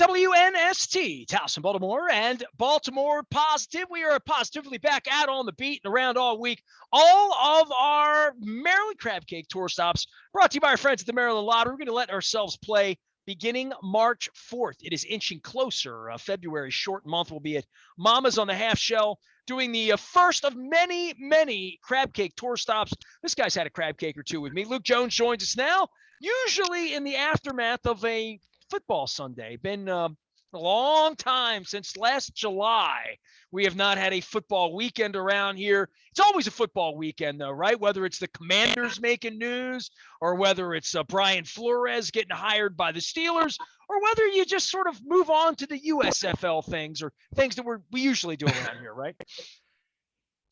WNST, Towson, Baltimore, and Baltimore Positive. We are positively back out on the beat and around all week. All of our Maryland Crab Cake tour stops brought to you by our friends at the Maryland Lottery. We're going to let ourselves play beginning March 4th. It is inching closer. February's short month will be at Mama's on the Half Shell, doing the first of many, many crab cake tour stops. This guy's had a crab cake or two with me. Luke Jones joins us now, usually in the aftermath of a football Sunday. Been a long time since last July. We have not had a football weekend around here. It's always a football weekend, though, right? Whether it's the Commanders making news or whether it's Brian Flores getting hired by the Steelers or whether you just sort of move on to the USFL things or things that we usually do around here, right?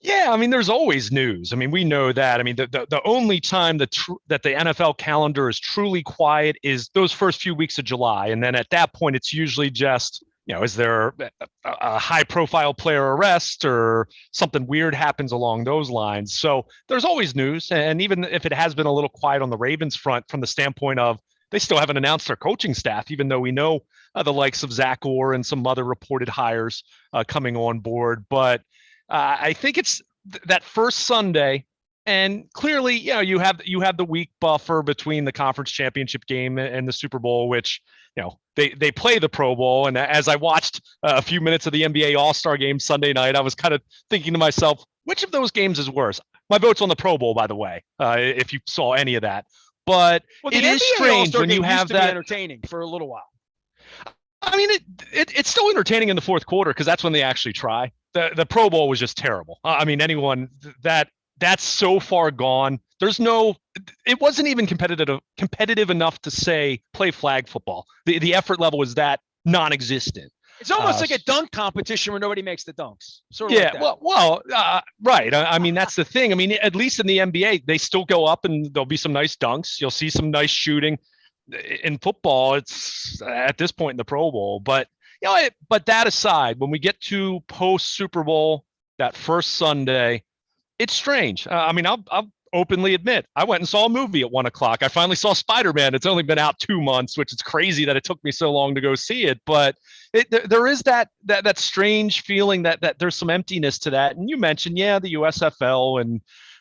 Yeah, I mean, there's always news. I mean, we know that. I mean, the only time that the NFL calendar is truly quiet is those first few weeks of July. And then at that point, it's usually just, is there a high-profile player arrest or something weird happens along those lines? So there's always news. And even if it has been a little quiet on the Ravens front from the standpoint of they still haven't announced their coaching staff, even though we know the likes of Zach Orr and some other reported hires coming on board. But I think it's that first Sunday, and clearly, you have the week buffer between the conference championship game and the Super Bowl, which they play the Pro Bowl. And as I watched a few minutes of the NBA All-Star game Sunday night, I was kind of thinking to myself, which of those games is worse? My vote's on the Pro Bowl, by the way, if you saw any of that. But it is strange when you have that. Entertaining for a little while. I mean, it's still entertaining in the fourth quarter because that's when they actually try. The Pro Bowl was just terrible. I mean, anyone that's so far gone. It wasn't even competitive enough to say play flag football. The effort level was that non-existent. It's almost like a dunk competition where nobody makes the dunks. Sort of yeah, like right. I mean, that's the thing. I mean, at least in the NBA, they still go up and there'll be some nice dunks. You'll see some nice shooting. In football, it's at this point in the Pro Bowl, but but that aside, when we get to post Super Bowl, that first Sunday, it's strange. I mean, I'll openly admit, I went and saw a movie at 1:00. I finally saw Spider-Man. It's only been out 2 months, which is crazy that it took me so long to go see it. But there is that strange feeling that there's some emptiness to that. And you mentioned, the USFL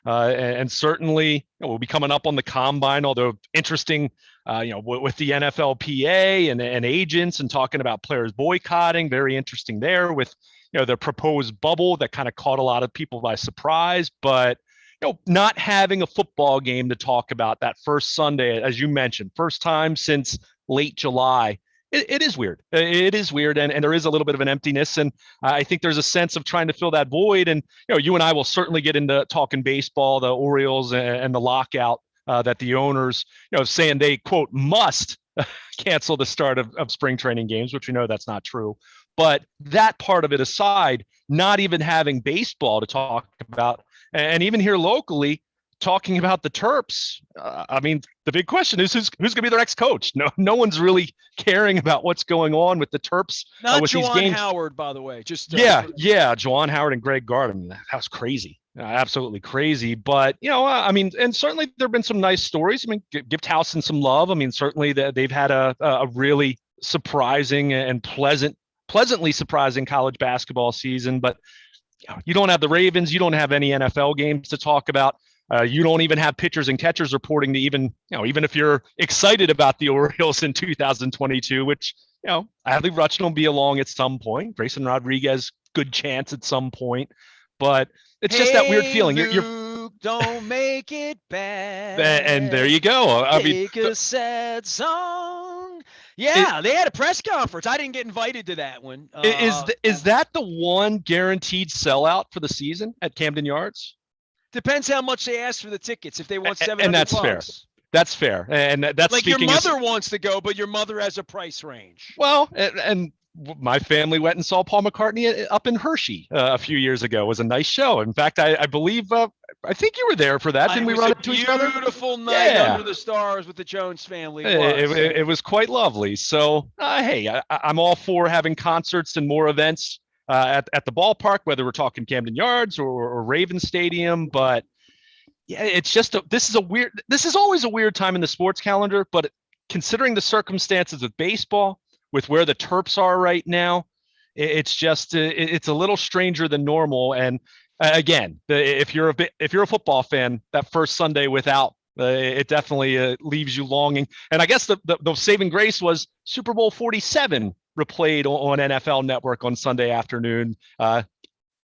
and certainly we'll be coming up on the combine, although interesting, with the NFLPA and agents and talking about players boycotting, very interesting there with, the proposed bubble that kind of caught a lot of people by surprise, but, not having a football game to talk about that first Sunday, as you mentioned, first time since late July. It is weird. It is weird. And there is a little bit of an emptiness. And I think there's a sense of trying to fill that void. And, you and I will certainly get into talking baseball, the Orioles and the lockout that the owners, saying they, quote, must cancel the start of spring training games, which we know that's not true. But that part of it aside, not even having baseball to talk about, and even here locally, talking about the Terps, I mean, the big question is who's going to be their next coach? No one's really caring about what's going on with the Terps. Not with Juwan these games. Howard, by the way. Just Juwan Howard and Greg Gard. I mean, that was crazy, absolutely crazy. But I mean, and certainly there've been some nice stories. I mean, give Towson some love. I mean, certainly they've had a really surprising and pleasantly surprising college basketball season. But you don't have the Ravens. You don't have any NFL games to talk about. You don't even have pitchers and catchers reporting to even if you're excited about the Orioles in 2022, which, Adley Rutschman will be along at some point. Grayson Rodriguez, good chance at some point. But it's just that weird feeling. Luke, don't make it bad. And there you go. Take a sad song. Yeah, they had a press conference. I didn't get invited to that one. Is that the one guaranteed sellout for the season at Camden Yards? Depends how much they ask for the tickets. If they want $700, and that's fair. That's fair, and that's like your mother wants to go, but your mother has a price range. Well, and my family went and saw Paul McCartney up in Hershey a few years ago. It was a nice show. In fact, I believe I think you were there for that. Didn't we run into each other? Beautiful night under the stars with the Jones family. It was quite lovely. So hey, I'm all for having concerts and more events at the ballpark, whether we're talking Camden Yards or Raven Stadium. But yeah, it's just this is always a weird time in the sports calendar. But considering the circumstances with baseball, with where the Terps are right now, it's just it's a little stranger than normal. And again, if you're a football fan, that first Sunday without it definitely leaves you longing. And I guess the saving grace was Super Bowl 47 replayed on NFL Network on Sunday afternoon.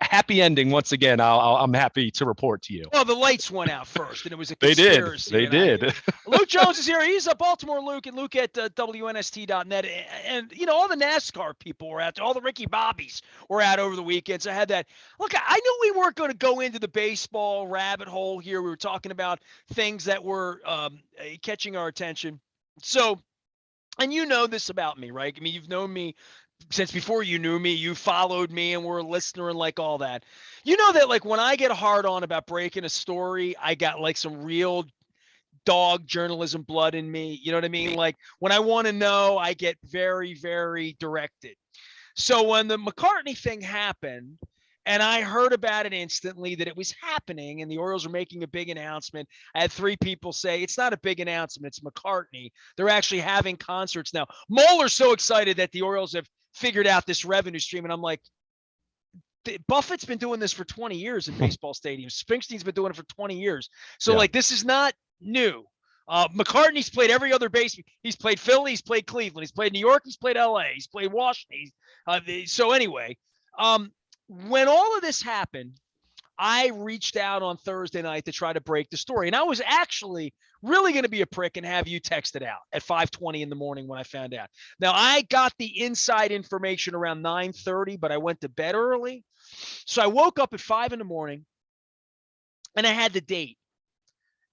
Happy ending once again. I'm happy to report to you. Well, the lights went out first, and it was a They conspiracy. did. They did. Luke Jones is here. He's a Baltimore Luke, and Luke at WNST.net. And, all the NASCAR people were out there. All the Ricky Bobbies were out over the weekend. So I had that. Look, I knew we weren't going to go into the baseball rabbit hole here. We were talking about things that were catching our attention. So, and you know this about me, right? I mean, you've known me since before you knew me. You followed me and were a listener and like all that. You know that like when I get hard on about breaking a story, I got like some real dog journalism blood in me. You know what I mean? Like when I want to know, I get very, very directed. So when the McCartney thing happened, and I heard about it instantly that it was happening and the Orioles were making a big announcement, I had 3 people say, it's not a big announcement, it's McCartney. They're actually having concerts now. Moeller's so excited that the Orioles have figured out this revenue stream. And I'm like, Buffett's been doing this for 20 years in baseball stadiums. Springsteen's been doing it for 20 years. So like, this is not new. McCartney's played every other base. He's played Philly. He's played Cleveland. He's played New York. He's played LA. He's played Washington. So anyway, when all of this happened, I reached out on Thursday night to try to break the story. And I was actually really going to be a prick and have you text it out at 5:20 in the morning when I found out. Now, I got the inside information around 9:30, but I went to bed early. So I woke up at 5 in the morning and I had the date.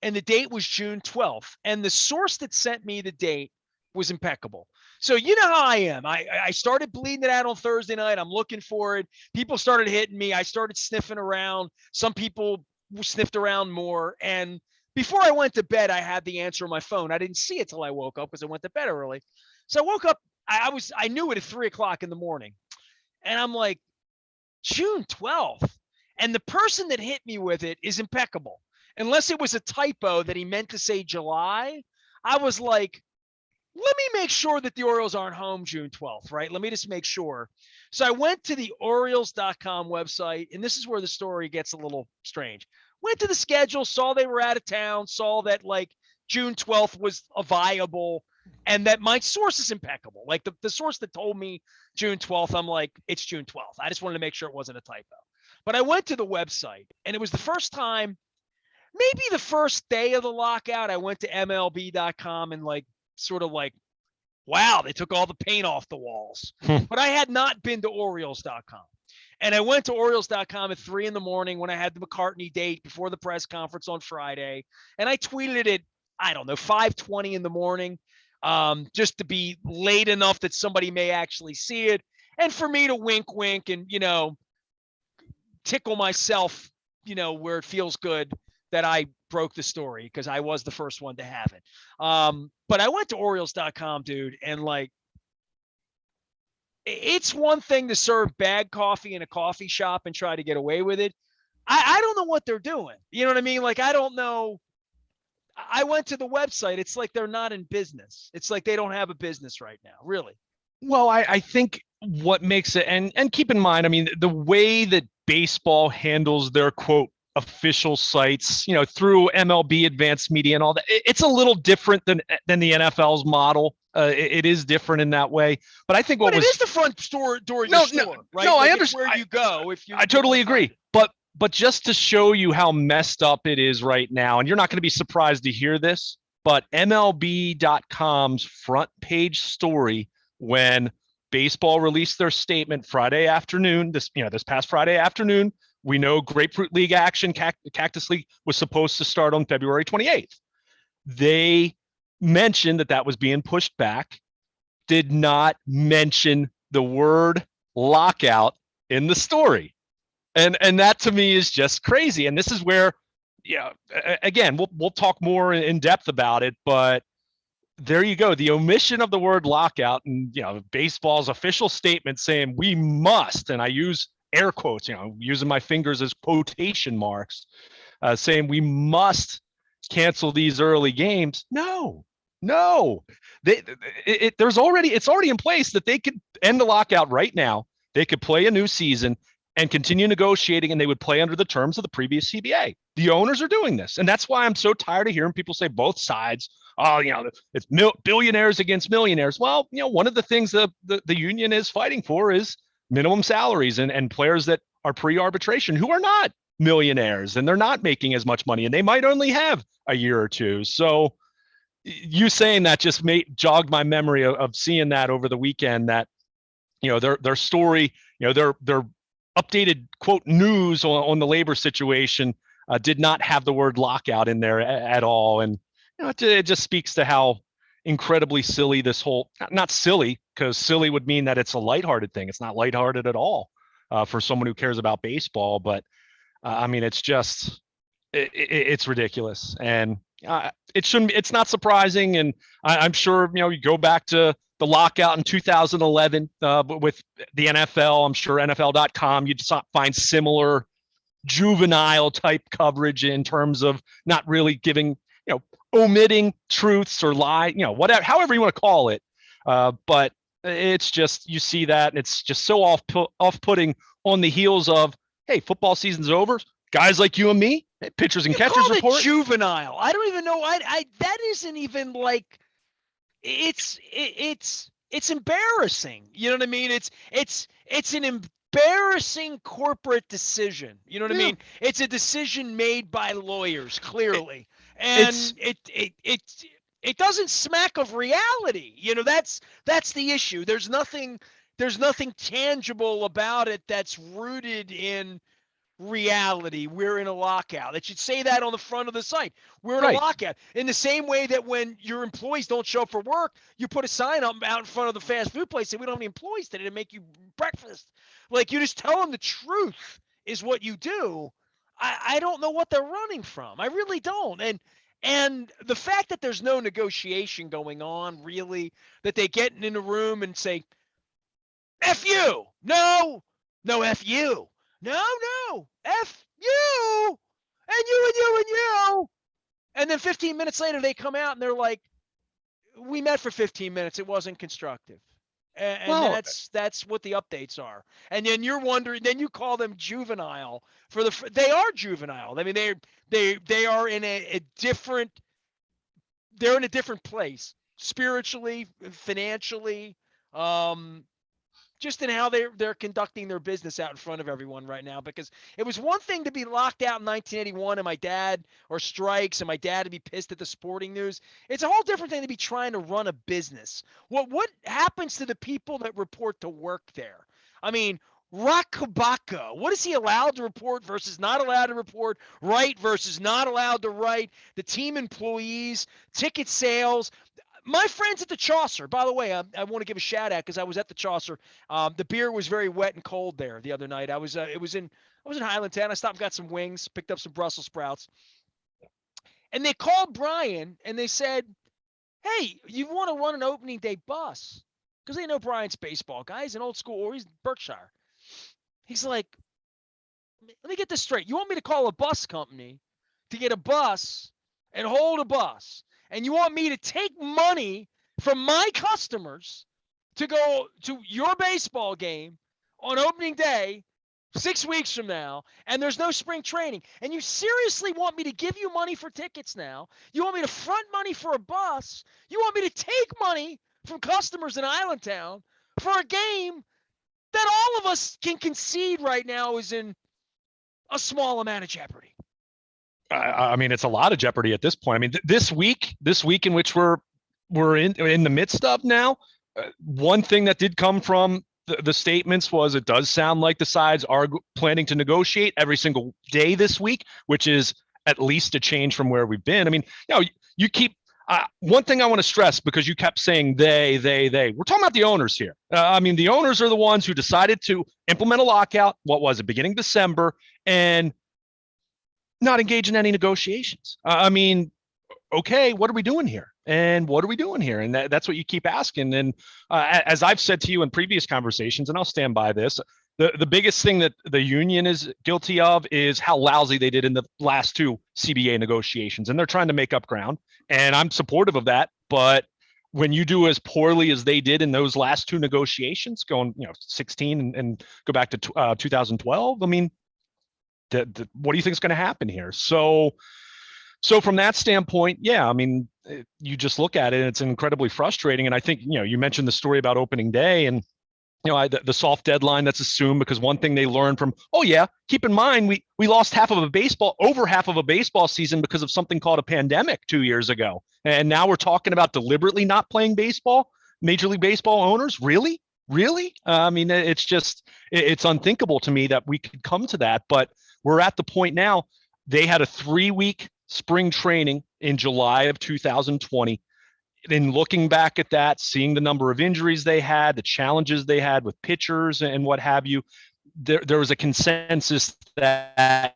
And the date was June 12th. And the source that sent me the date was impeccable. So you know how I am. I started bleeding it out on Thursday night. I'm looking for it. People started hitting me. I started sniffing around. Some people sniffed around more. And before I went to bed, I had the answer on my phone. I didn't see it till I woke up because I went to bed early. So I woke up. I knew it at 3 o'clock in the morning. And I'm like, June 12th. And the person that hit me with it is impeccable. Unless it was a typo that he meant to say July. I was like, let me make sure that the Orioles aren't home June 12th, right? Let me just make sure. So I went to the Orioles.com website, and this is where the story gets a little strange. Went to the schedule, saw they were out of town, saw that like June 12th was a viable, and that my source is impeccable. Like the source that told me June 12th, I'm like, it's June 12th. I just wanted to make sure it wasn't a typo. But I went to the website, and it was the first time, maybe the first day of the lockout, I went to MLB.com and like, sort of like, wow, they took all the paint off the walls. But I had not been to Orioles.com. And I went to Orioles.com at 3 in the morning when I had the McCartney date before the press conference on Friday. And I tweeted it, I don't know, 5:20 in the morning, just to be late enough that somebody may actually see it. And for me to wink and, tickle myself, where it feels good that I broke the story because I was the first one to have it. But I went to Orioles.com, dude, and like, it's one thing to serve bad coffee in a coffee shop and try to get away with it. I don't know what they're doing. You know what I mean? Like, I don't know. I went to the website. It's like they're not in business. It's like they don't have a business right now, really. Well, I think what makes it, and keep in mind, I mean, the way that baseball handles their quote official sites, through MLB Advanced Media and all that, it's a little different than the NFL's model. It is different in that way. But I think it is the front door of your store, right? No, like I understand where you go. I totally agree. But just to show you how messed up it is right now, and you're not going to be surprised to hear this, but MLB.com's front page story when baseball released their statement Friday afternoon, this past Friday afternoon, we know Grapefruit League action, Cactus League, was supposed to start on February 28th. They mentioned that was being pushed back, did not mention the word lockout in the story. And that to me is just crazy. And this is where, again, we'll talk more in depth about it, but there you go. The omission of the word lockout and, baseball's official statement saying we must, and I use air quotes, using my fingers as quotation marks, saying we must cancel these early games. No, No, they there's already it's already in place that they could end the lockout right now. They could play a new season and continue negotiating, and they would play under the terms of the previous CBA. The owners are doing this, and that's why I'm so tired of hearing people say both sides. Oh, it's billionaires against millionaires. Well, one of the things the union is fighting for is minimum salaries and players that are pre-arbitration who are not millionaires and they're not making as much money and they might only have a year or two. So you saying that just jogged my memory of seeing that over the weekend, that their story, their updated quote news on the labor situation did not have the word lockout in there at all. And it just speaks to how incredibly silly this whole, not silly, because silly would mean that it's a lighthearted thing. It's not lighthearted at all for someone who cares about baseball. But I mean, it's just, it's ridiculous. And it's not surprising. And I'm sure, you go back to the lockout in 2011 with the NFL, I'm sure NFL.com, you'd find similar juvenile type coverage in terms of not really giving, omitting truths or lie, whatever, however you want to call it. But it's just, you see that and it's just so off-putting on the heels of, hey, football season's over. Guys like you and me, pitchers and catchers report. Juvenile. I don't even know. I that isn't even like, it's embarrassing. You know what I mean? It's an embarrassing corporate decision. You know what I mean? It's a decision made by lawyers, clearly. And it doesn't smack of reality. That's the issue. There's nothing tangible about it that's rooted in reality. We're in a lockout. It should say that on the front of the site. We're in a lockout. In the same way that when your employees don't show up for work, you put a sign up out in front of the fast food place saying, we don't have any employees today to make you breakfast. Like, you just tell them the truth is what you do. I don't know what they're running from. I really don't. And the fact that there's no negotiation going on, really, that they get in a room and say, F you. No, F you. No, F you, and you. And then 15 minutes later, they come out and they're like, we met for 15 minutes. It wasn't constructive. And that's what the updates are. And then you're wondering, then you call them juvenile they are juvenile. I mean, they are in a different, they're in a different place spiritually, financially, just in how they're conducting their business out in front of everyone right now. Because it was one thing to be locked out in 1981 and my dad, or strikes, and my dad to be pissed at the sporting news. It's a whole different thing to be trying to run a business. What happens to the people that report to work there? I mean, Rock Kabaka, what is he allowed to report versus not allowed to report, write versus not allowed to write, the team employees, ticket sales. My friends at the Chaucer, by the way, I want to give a shout out because I was at the Chaucer. The beer was very wet and cold there the other night. I was in Highlandtown. I stopped and got some wings, picked up some Brussels sprouts. And they called Brian and they said, hey, you want to run an opening day bus? Because they know Brian's baseball guy. He's an old school, or he's Berkshire. He's like, let me get this straight. You want me to call a bus company to get a bus and hold a bus? And you want me to take money from my customers to go to your baseball game on opening day 6 weeks from now, and there's no spring training. And you seriously want me to give you money for tickets now? You want me to front money for a bus? You want me to take money from customers in Islandtown for a game that all of us can concede right now is in a small amount of jeopardy? I mean, it's a lot of jeopardy at this point. I mean, this week in which we're in the midst of now, one thing that did come from the statements was it does sound like the sides are planning to negotiate every single day this week, which is at least a change from where we've been. I mean, you keep one thing I want to stress, because you kept saying they. We're talking about the owners here. I mean, the owners are the ones who decided to implement a lockout. What was it, beginning December, and not engage in any negotiations. I mean, okay, what are we doing here? And what are we doing here? And that's what you keep asking. And as I've said to you in previous conversations, and I'll stand by this, the biggest thing that the union is guilty of is how lousy they did in the last two CBA negotiations. And they're trying to make up ground. And I'm supportive of that But when you do as poorly as they did in those last two negotiations, going 16 and go back to 2012, I mean, what do you think is going to happen here? So from that standpoint, yeah, I mean, you just look at it, and it's incredibly frustrating. And I think, you mentioned the story about opening day, and the soft deadline that's assumed, because one thing they learned from, keep in mind, we lost over half of a baseball season because of something called a pandemic 2 years ago. And now we're talking about deliberately not playing baseball. Major League Baseball owners, really? I mean, it's unthinkable to me that we could come to that, but we're at the point now. They had a 3-week spring training in July of 2020. And looking back at that, seeing the number of injuries they had, the challenges they had with pitchers and what have you, there was a consensus that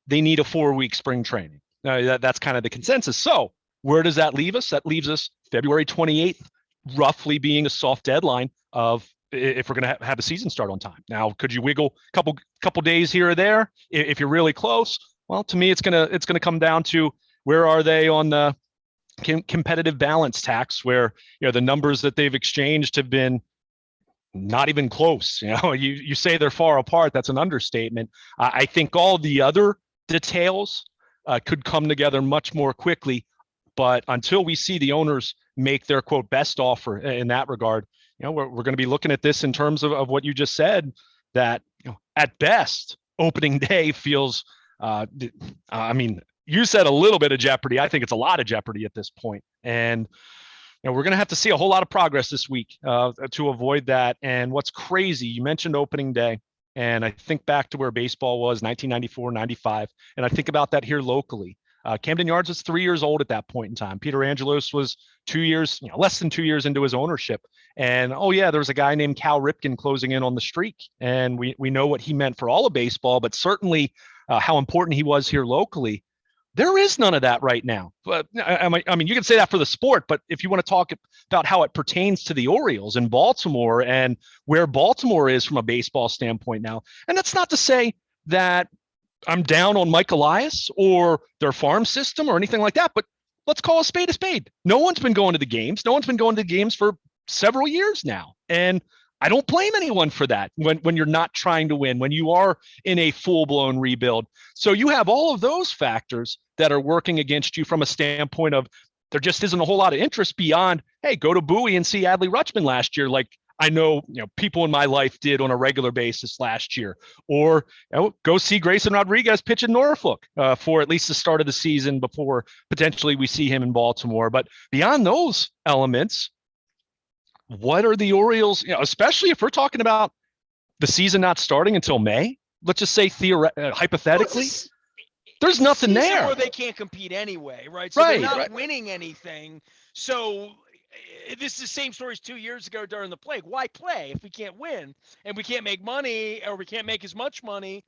they need a 4-week spring training. That's kind of the consensus. So where does that leave us? That leaves us February 28th, roughly being a soft deadline of if we're going to have a season start on time. Now, could you wiggle a couple days here or there if you're really close? Well, to me, it's gonna come down to where are they on the competitive balance tax, where the numbers that they've exchanged have been not even close. You say they're far apart, that's an understatement. I think all the other details could come together much more quickly, but until we see the owners make their quote best offer in that regard, we're going to be looking at this in terms of what you just said, that at best opening day feels I mean, you said a little bit of jeopardy. I think it's a lot of jeopardy at this point. And we're going to have to see a whole lot of progress this week to avoid that. And what's crazy, you mentioned opening day, and I think back to where baseball was 1994, 95. And I think about that here locally. Camden Yards was 3 years old at that point in time. Peter Angelos was 2 years, less than 2 years into his ownership. And there was a guy named Cal Ripken closing in on the streak. And we know what he meant for all of baseball, but certainly how important he was here locally. There is none of that right now. But I mean, you can say that for the sport, but if you want to talk about how it pertains to the Orioles in Baltimore and where Baltimore is from a baseball standpoint now, and that's not to say that I'm down on Mike Elias or their farm system or anything like that, but let's call a spade a spade. No one's been going to the games. No one's been going to the games for several years now. And I don't blame anyone for that when you're not trying to win, when you are in a full-blown rebuild. So you have all of those factors that are working against you from a standpoint of there just isn't a whole lot of interest beyond, hey, go to Bowie and see Adley Rutschman last year, like I know people in my life did on a regular basis last year, or go see Grayson Rodriguez pitch in Norfolk for at least the start of the season before potentially we see him in Baltimore. But beyond those elements, what are the Orioles, especially if we're talking about the season not starting until May, let's just say hypothetically, there's nothing there. Where they can't compete anyway, right? So they're not winning anything. So this is the same story as 2 years ago during the plague. Why play if we can't win and we can't make money, or we can't make as much money?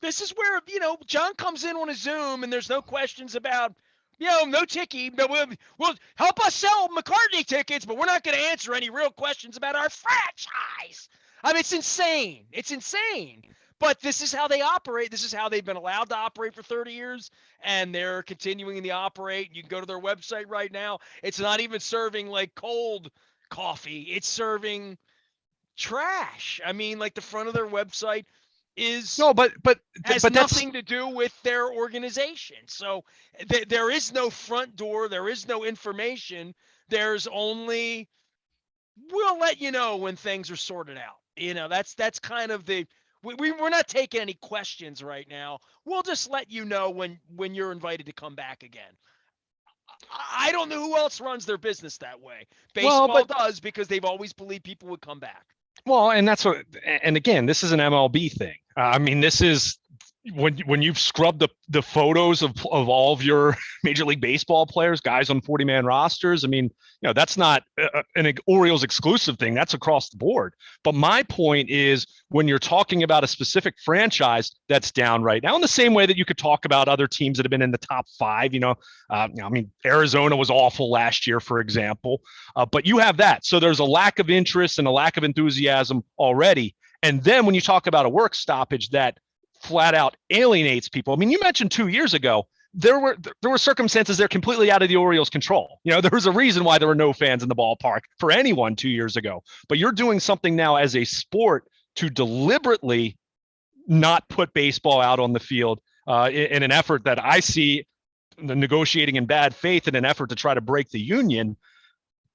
This is where, John comes in on a Zoom and there's no questions about, no ticky, but we'll help us sell McCartney tickets, but we're not going to answer any real questions about our franchise. I mean, it's insane. It's insane. But this is how they operate. This is how they've been allowed to operate for 30 years, and they're continuing to operate. You can go to their website right now. It's not even serving like cold coffee. It's serving trash. I mean, like the front of their website is has nothing to do with their organization. So there is no front door. There is no information. There's only, we'll let you know when things are sorted out. That's kind of the, we're not taking any questions right now. We'll just let you know when you're invited to come back again. I don't know who else runs their business that way. Baseball does, because they've always believed people would come back. Well, and that's what, and again, this is an MLB thing. I mean, this is when you've scrubbed the photos of all of your Major League Baseball players, guys on 40-man rosters. I mean, that's not an Orioles exclusive thing. That's across the board. But my point is, when you're talking about a specific franchise that's down right now, in the same way that you could talk about other teams that have been in the top five, I mean, Arizona was awful last year, for example, but you have that. So there's a lack of interest and a lack of enthusiasm already. And then when you talk about a work stoppage that flat out alienates people. I mean, you mentioned 2 years ago, there were circumstances that are completely out of the Orioles' control. There was a reason why there were no fans in the ballpark for anyone 2 years ago. But you're doing something now as a sport to deliberately not put baseball out on the field in an effort that I see the negotiating in bad faith in an effort to try to break the union.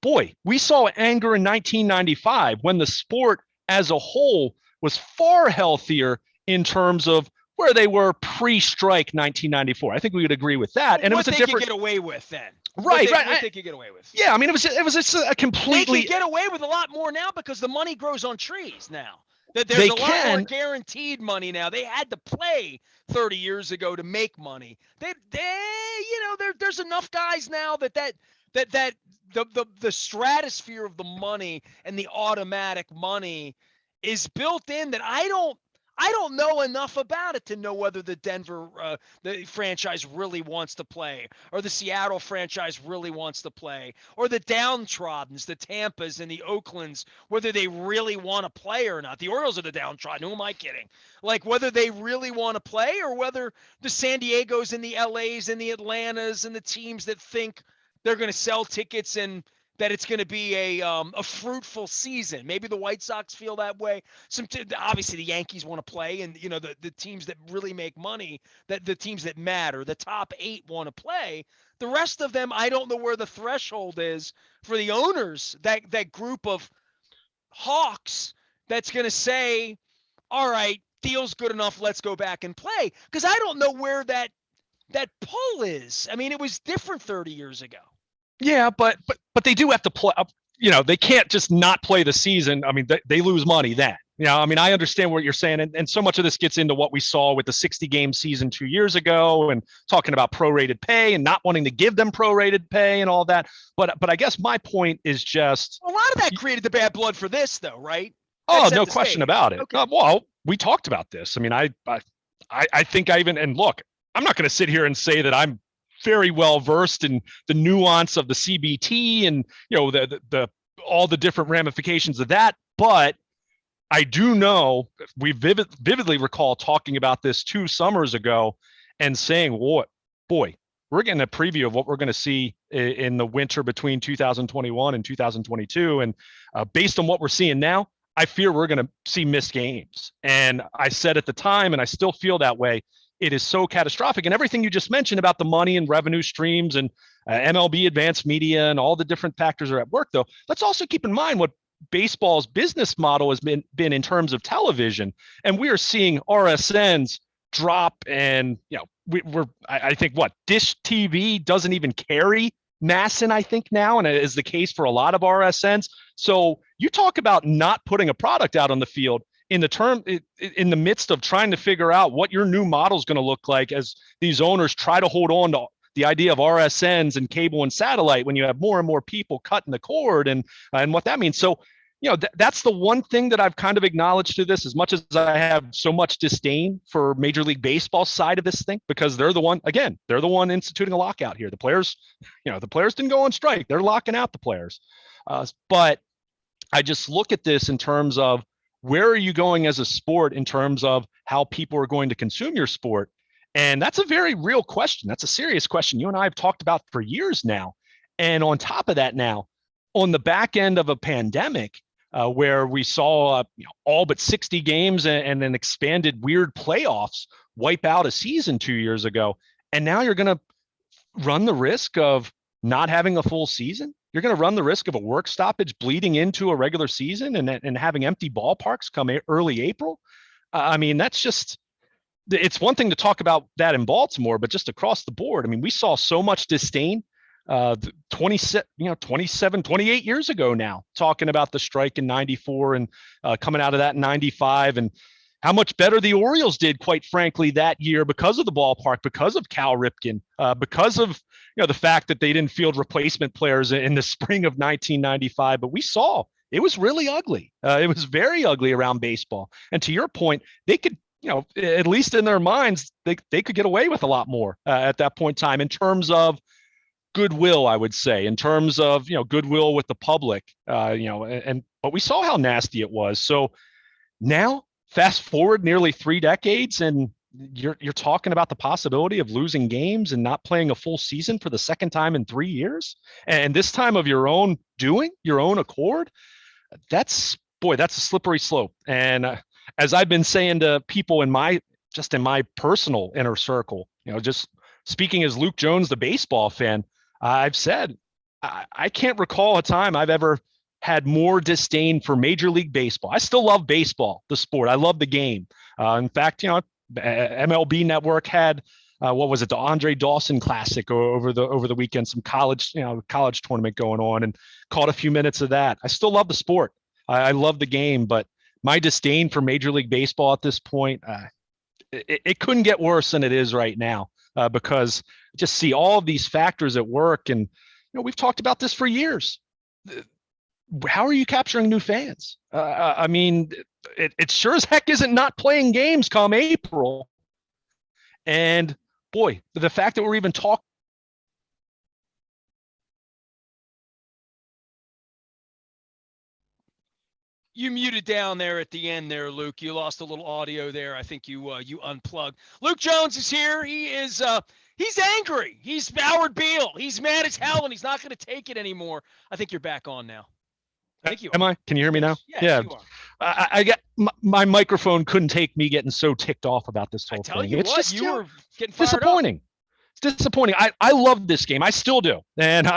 Boy, we saw anger in 1995 when the sport as a whole was far healthier in terms of where they were pre-strike 1994. I think we would agree with that. And what it was a they different. could get away with then. Right. What they could get away with. Yeah, I mean, it was just a completely. They can get away with a lot more now because the money grows on trees now. There's a lot more guaranteed money now. They had to play 30 years ago to make money. There's enough guys now that the stratosphere of the money and the automatic money is built in that I don't know enough about it to know whether the Denver the franchise really wants to play, or the Seattle franchise really wants to play, or the downtroddens, the Tampas and the Oaklands, whether they really want to play or not. The Orioles are the downtrodden. Who am I kidding? Like whether they really want to play, or whether the San Diegos and the LAs and the Atlantas and the teams that think they're going to sell tickets and that it's going to be a fruitful season. Maybe the White Sox feel that way. Obviously the Yankees want to play, and the teams that really make money, that the teams that matter, the top 8 want to play. The rest of them, I don't know where the threshold is for the owners, that group of hawks that's going to say, all right, deal's good enough, let's go back and play. Because I don't know where that pull is. I mean, it was different 30 years ago. Yeah, but they do have to play. They can't just not play the season. I mean, they lose money then. I mean, I understand what you're saying, and so much of this gets into what we saw with the 60-game season 2 years ago, and talking about prorated pay and not wanting to give them prorated pay and all that. But I guess my point is just a lot of that created the bad blood for this, though, right? Oh, no question about it. Okay. Well, we talked about this. I mean, I think and look, I'm not going to sit here and say that I'm very well versed in the nuance of the CBT and the all the different ramifications of that, but I do know we vividly recall talking about this 2 summers ago and saying, boy, we're getting a preview of what we're going to see in the winter between 2021 and 2022, and based on what we're seeing now, I fear we're going to see missed games. And I said at the time, and I still feel that way, it is so catastrophic. And everything you just mentioned about the money and revenue streams and MLB advanced media and all the different factors are at work, though. Let's also keep in mind what baseball's business model has been in terms of television. And we are seeing RSNs drop, and I think Dish TV doesn't even carry MASN, I think now, and it is the case for a lot of RSNs. So you talk about not putting a product out on the field in the midst of trying to figure out what your new model is going to look like as these owners try to hold on to the idea of RSNs and cable and satellite when you have more and more people cutting the cord and what that means. So, that's the one thing that I've kind of acknowledged to this, as much as I have so much disdain for Major League Baseball's side of this thing, because they're the one instituting a lockout here. The players didn't go on strike. They're locking out the players. But I just look at this in terms of, where are you going as a sport in terms of how people are going to consume your sport? And that's a very real question. That's a serious question you and I have talked about for years now. And on top of that now, on the back end of a pandemic, where we saw all but 60 games and an expanded weird playoffs wipe out a season 2 years ago, and now you're going to run the risk of not having a full season. You're going to run the risk of a work stoppage bleeding into a regular season and having empty ballparks come early April. I mean, that's just, it's one thing to talk about that in Baltimore, but just across the board. I mean, we saw so much disdain 28 years ago now, talking about the strike in 94 and coming out of that in 95, and how much better the Orioles did, quite frankly, that year because of the ballpark, because of Cal Ripken, because of the fact that they didn't field replacement players in the spring of 1995. But we saw it was really ugly. It was very ugly around baseball. And to your point, they could, at least in their minds, they could get away with a lot more at that point in time in terms of goodwill, I would say, in terms of goodwill with the public. But we saw how nasty it was. So now, fast forward nearly 3 decades, and you're talking about the possibility of losing games and not playing a full season for the second time in 3 years, and this time of your own doing, your own accord. That's that's a slippery slope. And as I've been saying to people in my personal inner circle, just speaking as Luke Jones, the baseball fan, I've said I can't recall a time I've ever had more disdain for Major League Baseball. I still love baseball, the sport. I love the game. In fact, MLB Network had what was it, the Andre Dawson Classic over the weekend, some college tournament going on, and caught a few minutes of that. I still love the sport. I love the game, but my disdain for Major League Baseball at this point, it couldn't get worse than it is right now, because I just see all of these factors at work. And we've talked about this for years. How are you capturing new fans? I mean, it sure as heck isn't not playing games come April. And boy, the fact that we're even talking. You muted down there at the end there, Luke. You lost a little audio there. I think you unplugged. Luke Jones is here. He is he's angry. He's Howard Beale. He's mad as hell, and he's not going to take it anymore. I think you're back on now. I think you are. Am I? Can you hear me now? Yes, yeah. You are. I got my microphone couldn't take me getting so ticked off about this whole I tell thing. you It's what, just you were getting fired disappointing. up. It's disappointing. I love this game. I still do. And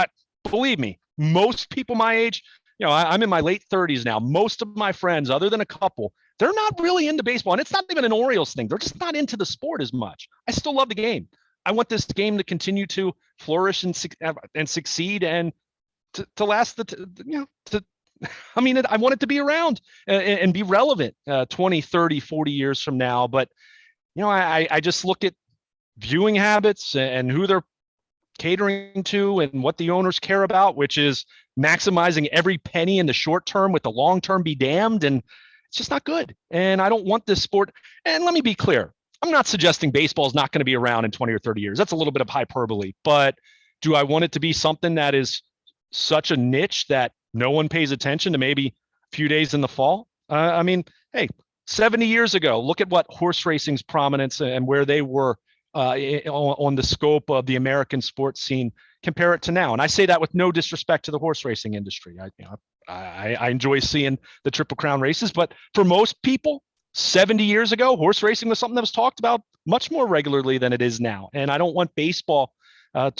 believe me, most people my age, I'm in my late 30s now. Most of my friends, other than a couple, they're not really into baseball. And it's not even an Orioles thing. They're just not into the sport as much. I still love the game. I want this game to continue to flourish and succeed and to last I want it to be around and be relevant 20, 30, 40 years from now. But, I just look at viewing habits and who they're catering to and what the owners care about, which is maximizing every penny in the short term with the long term be damned. And it's just not good. And I don't want this sport. And let me be clear. I'm not suggesting baseball is not going to be around in 20 or 30 years. That's a little bit of hyperbole. But do I want it to be something that is such a niche that no one pays attention to maybe a few days in the fall? Hey, 70 years ago, look at what horse racing's prominence and where they were on the scope of the American sports scene. Compare it to now. And I say that with no disrespect to the horse racing industry. I enjoy seeing the Triple Crown races, but for most people, 70 years ago, horse racing was something that was talked about much more regularly than it is now. And I don't want baseball I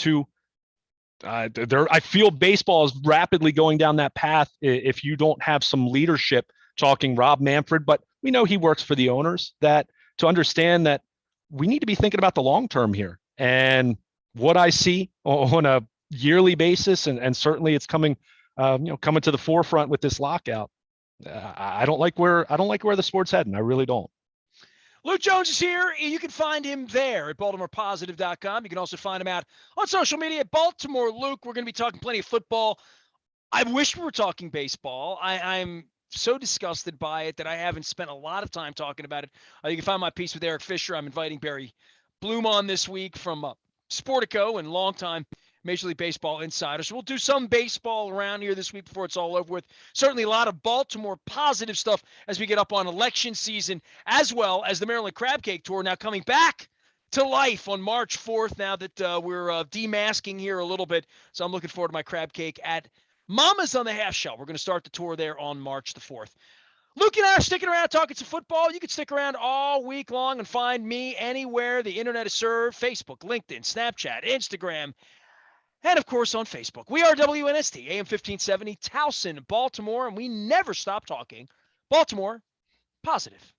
feel baseball is rapidly going down that path if you don't have some leadership, talking Rob Manfred, but we know he works for the owners, that to understand that we need to be thinking about the long term here. And what I see on a yearly basis, and certainly it's coming to the forefront with this lockout. I don't like where the sport's heading. I really don't. Luke Jones is here. You can find him there at BaltimorePositive.com. You can also find him out on social media at Baltimore Luke. We're going to be talking plenty of football. I wish we were talking baseball. I'm so disgusted by it that I haven't spent a lot of time talking about it. You can find my piece with Eric Fisher. I'm inviting Barry Bloom on this week from Sportico and longtime Major League Baseball insider. So we'll do some baseball around here this week before it's all over with. Certainly a lot of Baltimore positive stuff as we get up on election season, as well as the Maryland Crab Cake Tour now coming back to life on March 4th now that we're demasking here a little bit. So I'm looking forward to my crab cake at Mama's on the Half Shell. We're going to start the tour there on March the 4th. Luke and I are sticking around talking some football. You can stick around all week long and find me anywhere the internet is served: Facebook, LinkedIn, Snapchat, Instagram, and, of course, on Facebook. We are WNST, AM 1570, Towson, Baltimore, and we never stop talking Baltimore positive.